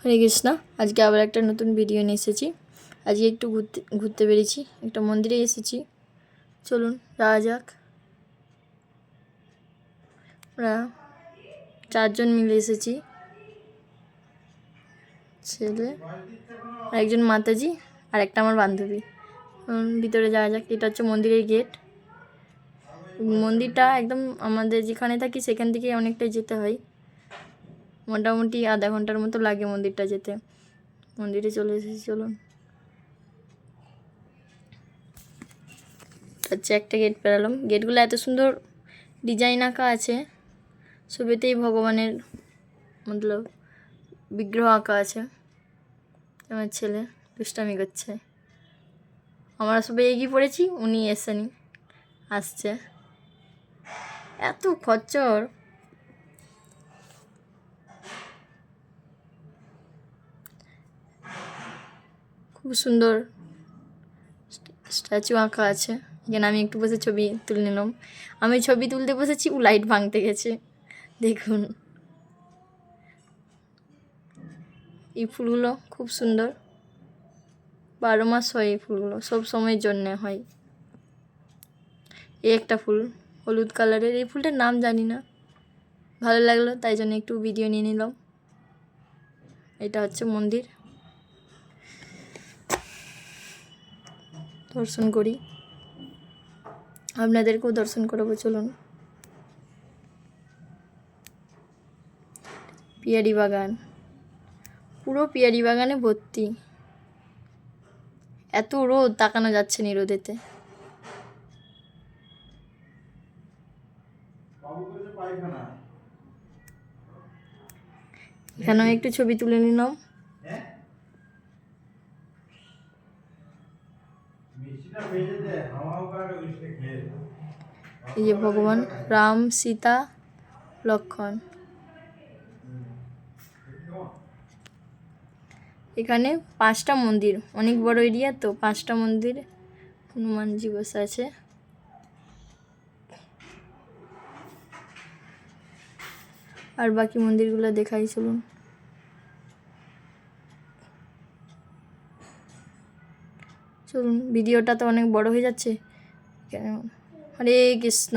হরে কৃষ্ণ। আজকে আবার একটা নতুন ভিডিও নিয়ে এসেছি। আজকে একটু ঘুরতে বেরিয়েছি, একটা মন্দিরে এসেছি। চলুন যাওয়া যাক। আমরা 4 জন মিলে এসেছি, ছেলে আর একজন মাতাজি আর একটা আমার বান্ধবী। ভিতরে যাওয়া যাক। এটা হচ্ছে মন্দিরের গেট। মন্দিরটা একদম আমাদের যেখানে থাকি সেখান থেকে অনেকটাই যেতে হয়, মোটামুটি আধা ঘন্টার মতো লাগে মন্দিরটা যেতে। মন্দিরে চলে এসেছি, চলুন। হচ্ছে একটা গেট পেরালাম। গেটগুলো এত সুন্দর ডিজাইন আঁকা আছে, ছবিতেই ভগবানের মতলব বিগ্রহ আঁকা আছে। আমার ছেলে দুষ্টামি করছে, আমরা সবাই এগিয়ে পড়েছি, উনি এসেনি, আসছে। এত খচ্চর, খুব সুন্দর স্ট্যাচু আঁকা আছে। এখানে আমি একটু বসে ছবি তুলে নিলাম। আমি ছবি তুলতে বসেছি, ও লাইট ভাঙতে গেছে। দেখুন, এই ফুলগুলো খুব সুন্দর, 12 মাস হয় এই ফুলগুলো, সব সময়ের জন্যে হয়। এই একটা ফুল হলুদ কালারের, এই ফুলটার নাম জানি না, ভালো লাগলো তাই জন্য একটু ভিডিও নিয়ে নিলাম। এটা হচ্ছে মন্দির, দর্শন করি, আপনাদেরকেও দর্শন করাবো। চলুন। পিয়ারি বাগান, পুরো পিয়ারি বাগানে ভর্তি। এত রোদ, তাকানো যাচ্ছে না রোদেতে। এখানেও একটু ছবি তুলে নিলাম। এই যে ভগবান রাম, সীতা, লক্ষ্মণ। এখানে 5টা মন্দির, অনেক বড় এরিয়া তো, 5টা মন্দির। হনুমানজি বসে আছে। আর বাকি মন্দিরগুলো দেখাই, চলুন। চলুন, ভিডিওটা তো অনেক বড় হয়ে যাচ্ছে। হরে কৃষ্ণ।